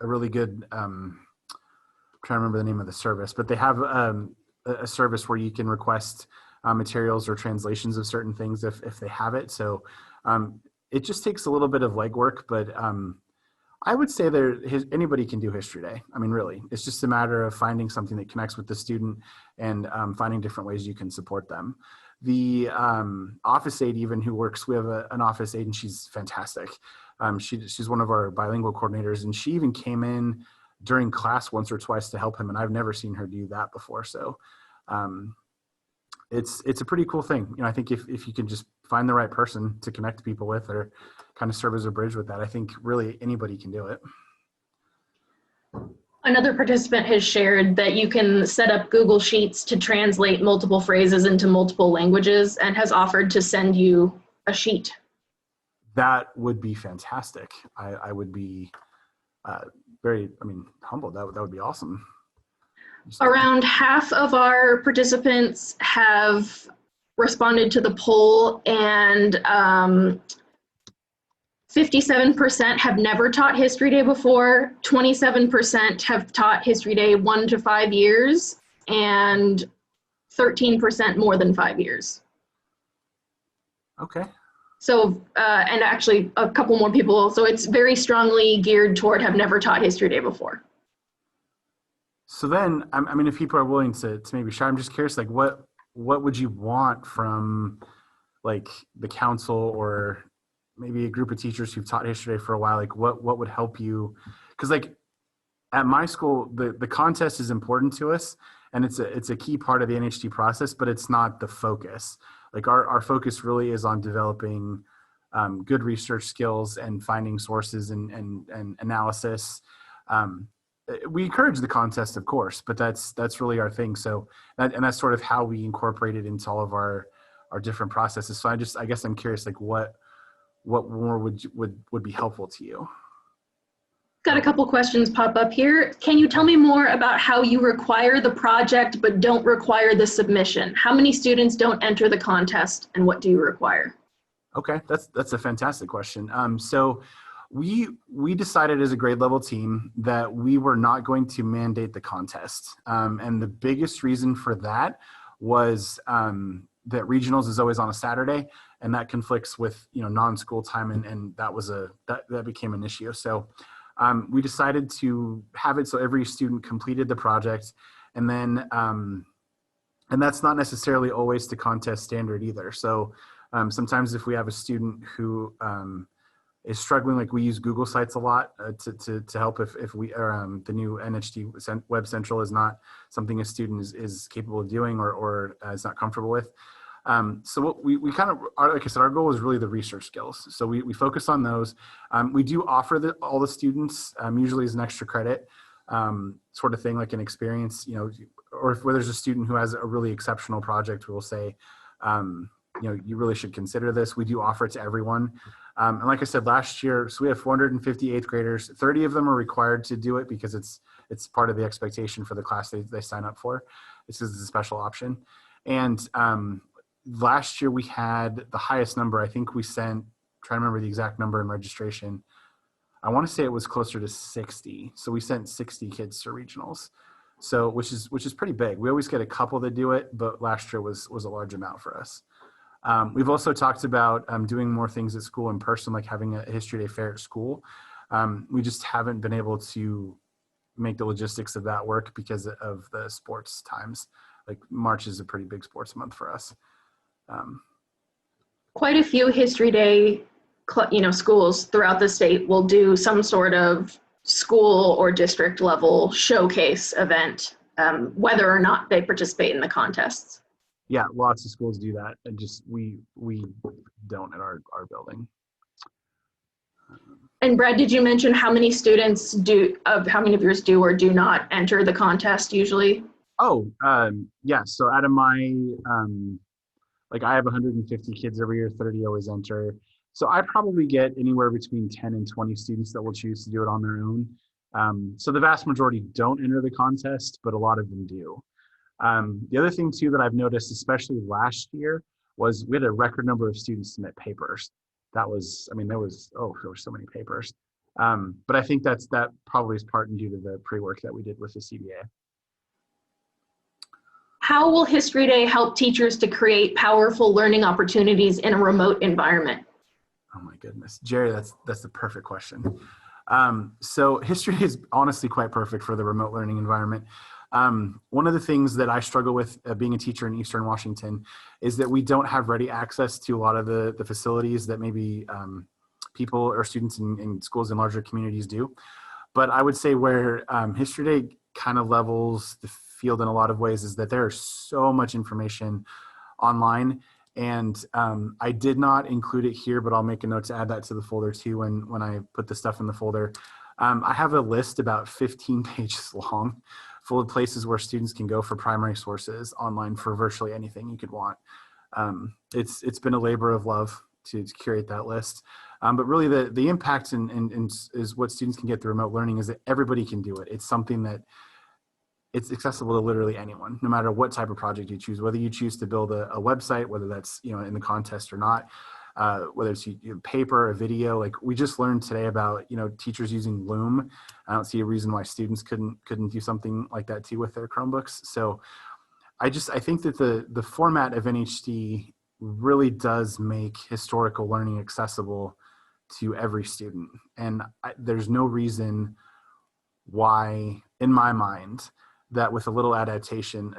really good, I'm trying to remember the name of the service, but they have a service where you can request materials or translations of certain things if they have it. So it just takes a little bit of legwork, but I would say anybody can do History Day. I mean, really, it's just a matter of finding something that connects with the student and finding different ways you can support them. the office aide even who works, we have an office aide and she's fantastic. She's one of our bilingual coordinators, and she even came in during class once or twice to help him, and I've never seen her do that before. So it's a pretty cool thing. I think if you can just find the right person to connect people with or kind of serve as a bridge with that, I think really anybody can do it. Another participant has shared that you can set up Google Sheets to translate multiple phrases into multiple languages and has offered to send you a sheet. That would be fantastic. I would be very, humbled. That would be awesome. Around half of our participants have responded to the poll, and 57% have never taught History Day before, 27% have taught History Day 1 to 5 years, and 13% more than 5 years. Okay. So, and actually a couple more people, so it's very strongly geared toward have never taught History Day before. So then, if people are willing to maybe share, I'm just curious, like what would you want from like the council or maybe a group of teachers who've taught History Day for a while? Like what would help you? Because like at my school, the contest is important to us, and it's a key part of the NHT process, but it's not the focus. Like our focus really is on developing good research skills and finding sources and analysis. We encourage the contest, of course, but that's really our thing. So that's sort of how we incorporate it into all of our different processes. So I guess I'm curious, like what more would be helpful to you? Got a couple questions pop up here. Can you tell me more about how you require the project but don't require the submission? How many students don't enter the contest, and what do you require? Okay, that's a fantastic question. So we decided as a grade level team that we were not going to mandate the contest. And the biggest reason for that was that regionals is always on a Saturday, and that conflicts with non-school time, and that became an issue. So we decided to have it so every student completed the project, and then and that's not necessarily always to contest standard either. So sometimes if we have a student who is struggling, like we use Google Sites a lot to help if we the new NHT Web Central is not something a student is capable of doing or is not comfortable with. So what we kind of are, like I said, our goal is really the research skills. So we focus on those. We do offer all the students usually as an extra credit sort of thing, like an experience, or if there's a student who has a really exceptional project, we'll say, you really should consider this. We do offer it to everyone. And like I said, last year, so we have 450 8th graders. 30 of them are required to do it because it's part of the expectation for the class they sign up for. This is a special option. And last year we had the highest number. I think we sent, trying to remember the exact number in registration. I want to say it was closer to 60. So we sent 60 kids to regionals. So which is pretty big. We always get a couple that do it, but last year was a large amount for us. We've also talked about doing more things at school in person, like having a History Day fair at school. We just haven't been able to make the logistics of that work because of the sports times. Like March is a pretty big sports month for us. Quite a few History Day, schools throughout the state will do some sort of school or district level showcase event, whether or not they participate in the contests. Yeah, lots of schools do that, and just we don't at our building. And Brad, did you mention how many students how many of yours do or do not enter the contest usually? Oh, yeah. So out of my, I have 150 kids every year, 30 always enter. So I probably get anywhere between 10 and 20 students that will choose to do it on their own. So the vast majority don't enter the contest, but a lot of them do. The other thing too that I've noticed, especially last year, was we had a record number of students submit papers. There were so many papers. But I think that probably is part and due to the pre-work that we did with the CBA. How will History Day help teachers to create powerful learning opportunities in a remote environment? Oh my goodness, Jerry, that's the perfect question. So History Day is honestly quite perfect for the remote learning environment. One of the things that I struggle with being a teacher in Eastern Washington is that we don't have ready access to a lot of the facilities that maybe people or students in schools in larger communities do. But I would say where History Day kind of levels the field in a lot of ways is that there is so much information online. And I did not include it here, but I'll make a note to add that to the folder too when I put the stuff in the folder. I have a list about 15 pages long full of places where students can go for primary sources online for virtually anything you could want. It's been a labor of love to curate that list. But really the impact is what students can get through remote learning is that everybody can do it. It's something that it's accessible to literally anyone, no matter what type of project you choose, whether you choose to build a website, whether that's, in the contest or not, whether it's paper or video. Like we just learned today about, teachers using Loom. I don't see a reason why students couldn't do something like that too with their Chromebooks. So I think that the format of NHD really does make historical learning accessible to every student. And there's no reason why, in my mind, that with a little adaptation,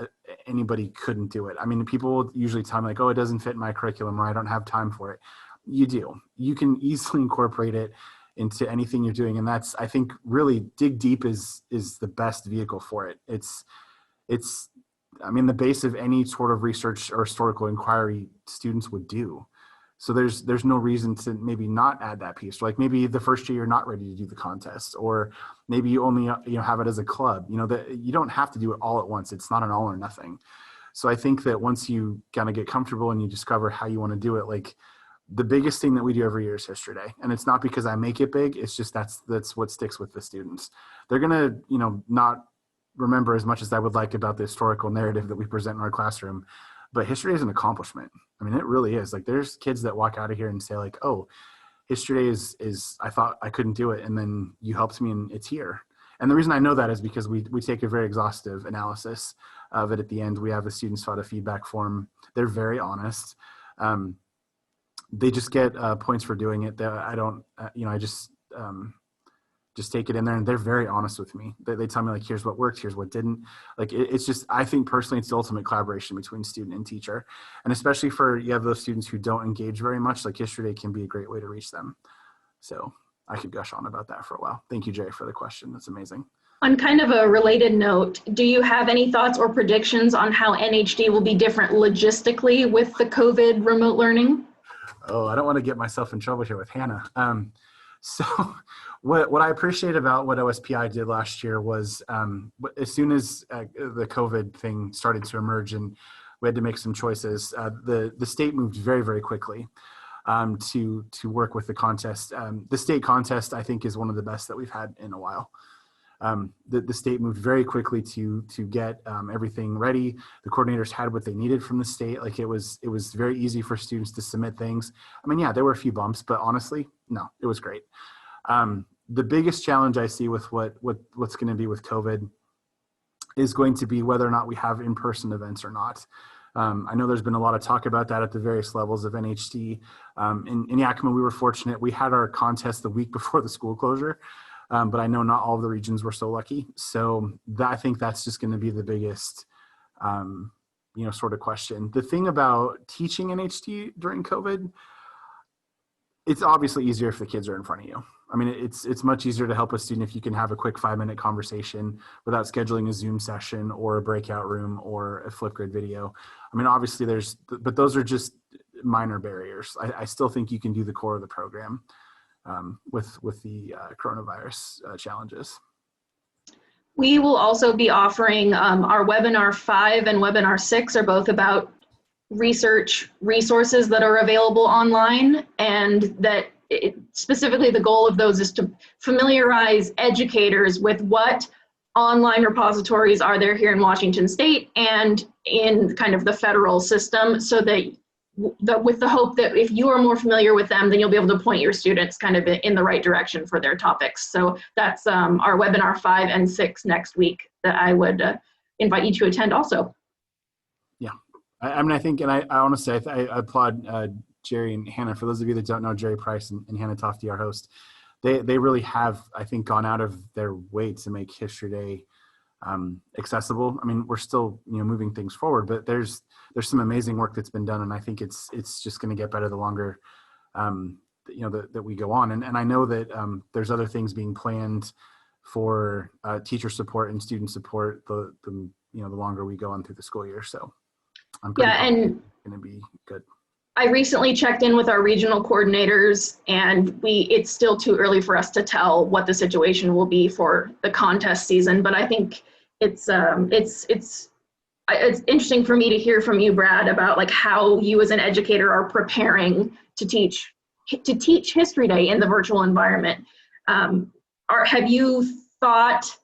anybody couldn't do it. I mean, people usually tell me like, oh, it doesn't fit in my curriculum or I don't have time for it. You do. You can easily incorporate it into anything you're doing. And that's, I think, really Dig Deep is the best vehicle for it. It's the base of any sort of research or historical inquiry students would do. So there's no reason to maybe not add that piece. Like maybe the first year you're not ready to do the contest, or maybe you only have it as a club. That you don't have to do it all at once. It's not an all or nothing. So I think that once you kind of get comfortable and you discover how you want to do it, like the biggest thing that we do every year is History Day, and it's not because I make it big. It's just that's what sticks with the students. They're gonna not remember as much as I would like about the historical narrative that we present in our classroom. But history is an accomplishment. I mean, it really is. Like there's kids that walk out of here and say like, oh, History Day is I thought I couldn't do it. And then you helped me and it's here. And the reason I know that is because we take a very exhaustive analysis of it at the end. We have the students fill out a feedback form. They're very honest. They just get points for doing it. I don't, I just take it in there and they're very honest with me. They tell me like, here's what worked, here's what didn't. Like it's just, I think personally it's the ultimate collaboration between student and teacher. And especially you have those students who don't engage very much, like History Day can be a great way to reach them. So I could gush on about that for a while. Thank you, Jerry, for the question. That's amazing. On kind of a related note, do you have any thoughts or predictions on how NHD will be different logistically with the COVID remote learning? Oh, I don't want to get myself in trouble here with Hannah. So what I appreciate about what OSPI did last year was as soon as the COVID thing started to emerge and we had to make some choices, the state moved very, very quickly to work with the contest. The state contest, I think, is one of the best that we've had in a while. The state moved very quickly to get everything ready. The coordinators had what they needed from the state. Like it was very easy for students to submit things. I mean, yeah, there were a few bumps, but honestly, no, it was great. The biggest challenge I see with what's going to be with COVID is going to be whether or not we have in-person events or not. I know there's been a lot of talk about that at the various levels of NHD. In Yakima, we were fortunate. We had our contest the week before the school closure. But I know not all of the regions were so lucky. So I think that's just going to be the biggest, sort of question. The thing about teaching NHT during COVID, it's obviously easier if the kids are in front of you. I mean, it's much easier to help a student if you can have a quick 5-minute conversation without scheduling a Zoom session or a breakout room or a Flipgrid video. I mean, obviously but those are just minor barriers. I still think you can do the core of the program. With the coronavirus challenges. We will also be offering our webinar 5 and webinar 6 are both about research resources that are available online, and that specifically the goal of those is to familiarize educators with what online repositories are there here in Washington State and in kind of the federal system, so that with the hope that if you are more familiar with them, then you'll be able to point your students kind of in the right direction for their topics. So that's our webinar 5 and 6 next week that I would invite you to attend also. Yeah, I think, and I honestly, I applaud Jerry and Hannah. For those of you that don't know, Jerry Price and Hannah Tofty, our host, they really have, I think, gone out of their way to make History Day accessible. I mean, we're still, moving things forward, but there's some amazing work that's been done, and I think it's just going to get better the longer that we go on. And I know that there's other things being planned for teacher support and student support the longer we go on through the school year. So I'm pretty confident it's going to be good. I recently checked in with our regional coordinators, and it's still too early for us to tell what the situation will be for the contest season, but I think it's interesting for me to hear from you, Brad, about like how you as an educator are preparing to teach History Day in the virtual environment. Have you thought,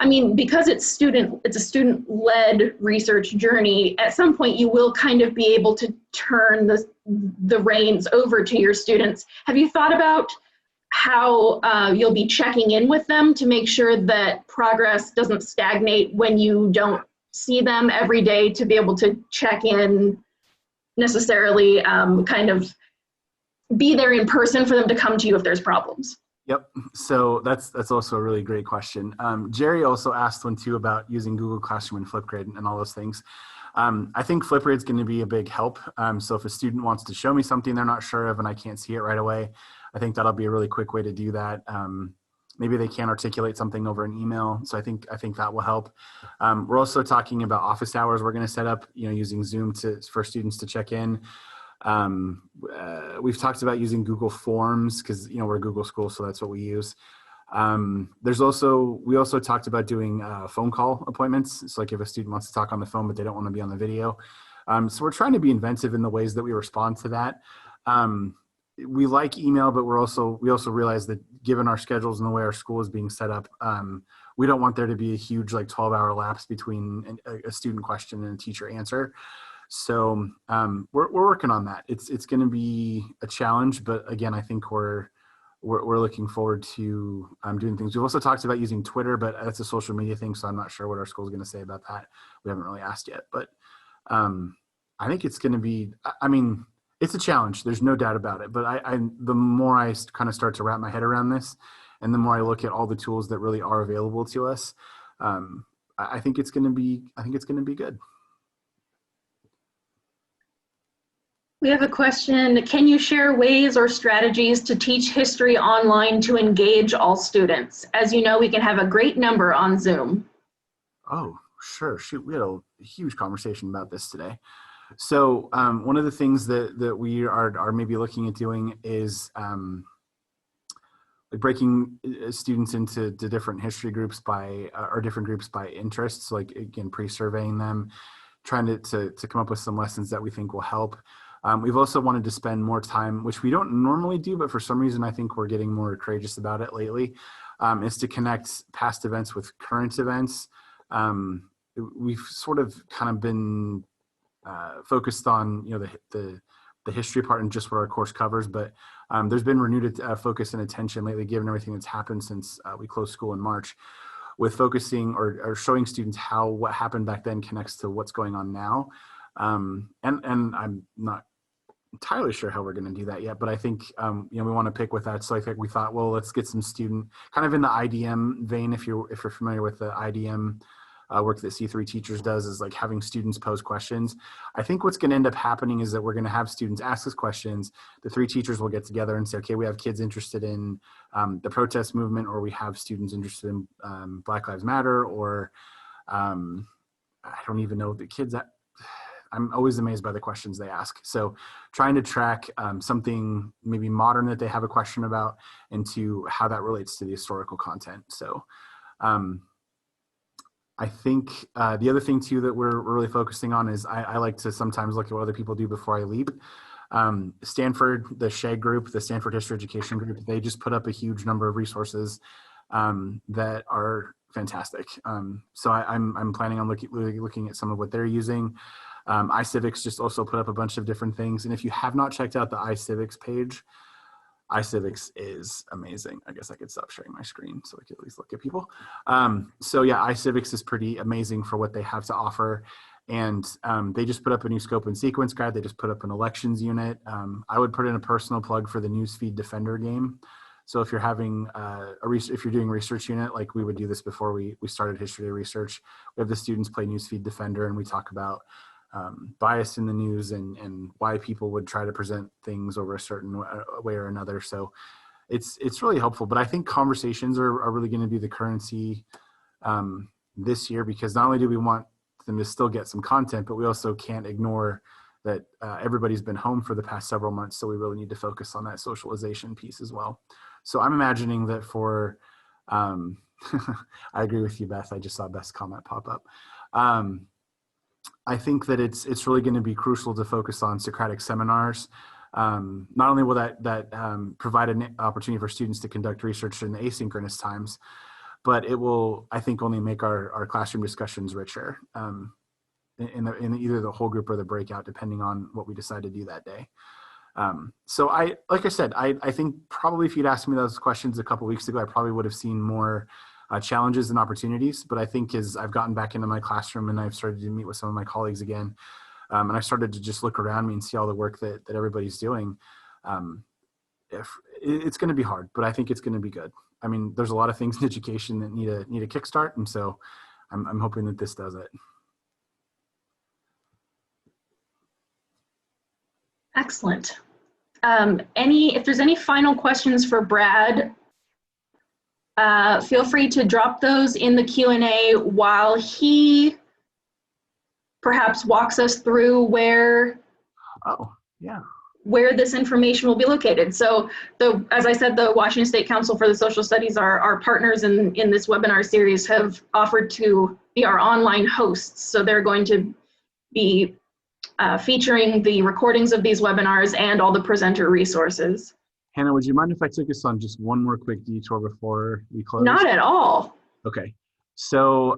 I mean, because it's a student-led research journey, at some point you will kind of be able to turn the reins over to your students. Have you thought about how you'll be checking in with them to make sure that progress doesn't stagnate when you don't see them every day, to be able to check in necessarily, kind of be there in person for them to come to you if there's problems? Yep. So that's also a really great question. Jerry also asked one too about using Google Classroom and Flipgrid and all those things. I think Flipgrid is going to be a big help. So if a student wants to show me something they're not sure of and I can't see it right away, I think that'll be a really quick way to do that. Maybe they can't articulate something over an email. So I think that will help. We're also talking about office hours we're going to set up, using Zoom for students to check in. We've talked about using Google Forms because, we're a Google school, so that's what we use. We also talked about doing phone call appointments. So like if a student wants to talk on the phone, but they don't want to be on the video. So we're trying to be inventive in the ways that we respond to that. We like email, but we also realize that given our schedules and the way our school is being set up, we don't want there to be a huge 12-hour lapse between a student question and a teacher answer. So we're working on that. It's going to be a challenge, but again, I think we're looking forward to doing things. We've also talked about using Twitter, but that's a social media thing, so I'm not sure what our school is going to say about that. We haven't really asked yet, but I think it's going to be. I mean, it's a challenge. There's no doubt about it. But the more I kind of start to wrap my head around this, and the more I look at all the tools that really are available to us, I think it's going to be. I think it's going to be good. We have a question. Can you share ways or strategies to teach history online to engage all students? As you know, we can have a great number on Zoom. Oh, sure. Shoot, we had a huge conversation about this today. So one of the things that we are maybe looking at doing is breaking students into different history groups or different groups by interests. So like, again, pre-surveying them, trying to come up with some lessons that we think will help. We've also wanted to spend more time, which we don't normally do, but for some reason I think we're getting more courageous about it lately, is to connect past events with current events. We've sort of kind of been focused on the history part and just what our course covers, but there's been renewed focus and attention lately, given everything that's happened since we closed school in March, with focusing or showing students how what happened back then connects to what's going on now. And I'm not entirely sure how we're going to do that yet, but I think we want to pick with that. So I think we thought, well, let's get some student kind of in the IDM vein. If you're familiar with the IDM work that C3 Teachers does, is like having students pose questions. I think what's going to end up happening is that we're going to have students ask us questions. The three teachers will get together and say, okay, we have kids interested in the protest movement, or we have students interested in Black Lives Matter, or I don't even know the kids that. I'm always amazed by the questions they ask. So trying to track something maybe modern that they have a question about, and to how that relates to the historical content. So I think the other thing too that we're really focusing on is I like to sometimes look at what other people do before I leap. Stanford, the SHAG group, the Stanford History Education group, they just put up a huge number of resources that are fantastic. So I'm planning on looking at some of what they're using. iCivics just also put up a bunch of different things. And if you have not checked out the iCivics page, iCivics is amazing. I guess I could stop sharing my screen so we could at least look at people. So yeah, iCivics is pretty amazing for what they have to offer. And they just put up a new scope and sequence guide. They just put up an elections unit. I would put in a personal plug for the Newsfeed Defender game. So if you're having if you're doing research unit, like we would do this before we started History Day research, we have the students play Newsfeed Defender, and we talk about bias in the news and why people would try to present things over a certain way or another. So it's really helpful. But I think conversations are really going to be the currency this year, because not only do we want them to still get some content, but we also can't ignore that everybody's been home for the past several months. So we really need to focus on that socialization piece as well. So I'm imagining that for, I agree with you, Beth. I just saw Beth's comment pop up. I think that it's really going to be crucial to focus on Socratic seminars. Not only will that provide an opportunity for students to conduct research in the asynchronous times, but it will, I think, only make our classroom discussions richer in either the whole group or the breakout, depending on what we decide to do that day. So like I said, I think probably if you'd asked me those questions a couple weeks ago, I probably would have seen more challenges and opportunities. But I think as I've gotten back into my classroom and I've started to meet with some of my colleagues again, and I started to just look around me and see all the work that everybody's doing, it's going to be hard, but I think it's going to be good. I mean, there's a lot of things in education that need a kickstart, and so I'm hoping that this does it. Excellent. If there's any final questions for Brad, feel free to drop those in the Q&A while he perhaps walks us through where this information will be located. So as I said, the Washington State Council for the Social Studies, our partners in this webinar series, have offered to be our online hosts. So they're going to be featuring the recordings of these webinars and all the presenter resources. Hannah, would you mind if I took us on just one more quick detour before we close? Not at all. Okay. So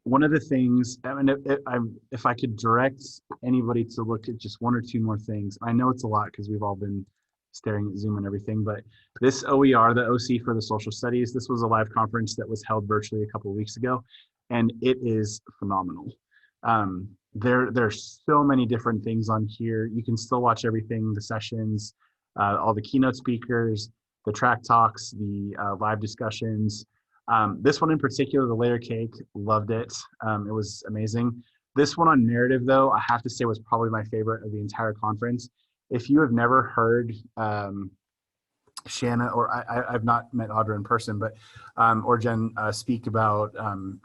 one of the things, if I could direct anybody to look at just one or two more things, I know it's a lot because we've all been staring at Zoom and everything, but this OER, the OC for the Social Studies, this was a live conference that was held virtually a couple of weeks ago, and it is phenomenal. There's so many different things on here. You can still watch everything, the sessions, all the keynote speakers, the track talks, the live discussions. This one in particular, the layer cake, loved it. It was amazing. This one on narrative, though, I have to say was probably my favorite of the entire conference. If you have never heard Shanna, or I've not met Audra in person, but or Jen speak about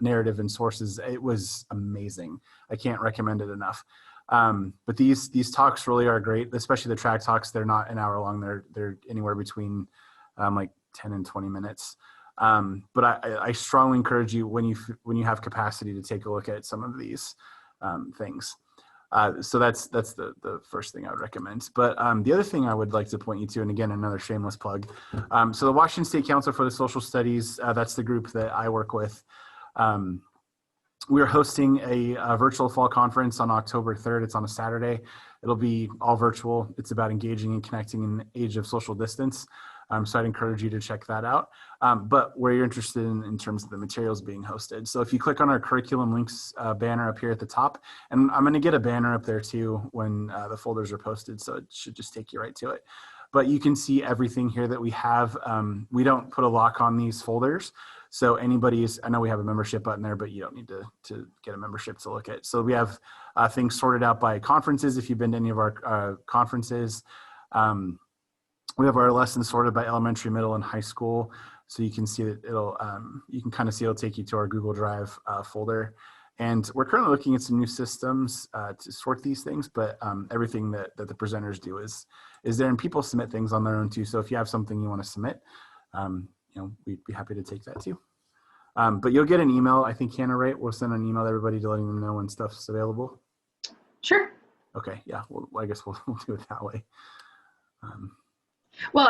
narrative and sources, it was amazing. I can't recommend it enough. But these talks really are great, especially the track talks. They're not an hour long. They're anywhere between like 10 and 20 minutes. But I strongly encourage you, when you have capacity, to take a look at some of these things. So that's the first thing I would recommend. But the other thing I would like to point you to, and again, another shameless plug. So the Washington State Council for the Social Studies, that's the group that I work with. We're hosting a virtual fall conference on October 3rd. It's on a Saturday. It'll be all virtual. It's about engaging and connecting in the age of social distance. So I'd encourage you to check that out. But where you're interested in terms of the materials being hosted. So if you click on our curriculum links banner up here at the top, and I'm going to get a banner up there too when the folders are posted, so it should just take you right to it. But you can see everything here that we have. We don't put a lock on these folders. So I know we have a membership button there, but you don't need to get a membership to look at. So we have things sorted out by conferences. If you've been to any of our conferences, we have our lessons sorted by elementary, middle, and high school. So you can see that you can kind of see it'll take you to our Google Drive folder. And we're currently looking at some new systems to sort these things, but everything that the presenters do is there, and people submit things on their own too. So if you have something you want to submit, we'd be happy to take that too. But you'll get an email, I think, Hannah, right? We'll send an email to everybody to letting them know when stuff's available. Sure. Okay, yeah, well, I guess we'll do it that way. Well,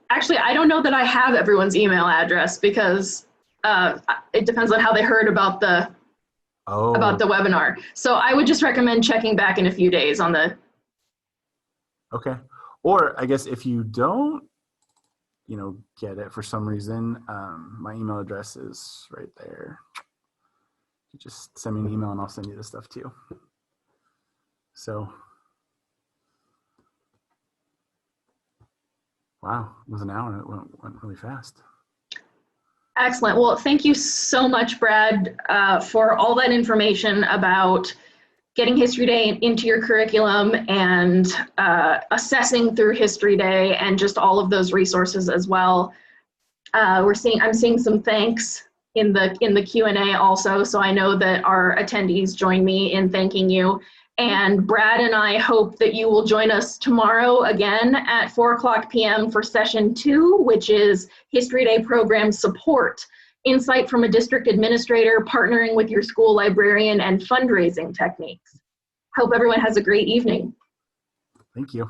actually, I don't know that I have everyone's email address, because it depends on how they heard about the webinar. So I would just recommend checking back in a few days on the. Okay. Or I guess if you don't, get it for some reason, my email address is right there. You just send me an email and I'll send you the stuff too. So. Wow, it was an hour. It went really fast. Excellent. Well, thank you so much, Brad, for all that information about getting History Day into your curriculum and assessing through History Day and just all of those resources as well. I'm seeing some thanks in the Q&A also, so I know that our attendees join me in thanking you. And Brad and I hope that you will join us tomorrow again at 4:00 p.m. for session 2, which is History Day program support, insight from a district administrator, partnering with your school librarian, and fundraising techniques. Hope everyone has a great evening. Thank you.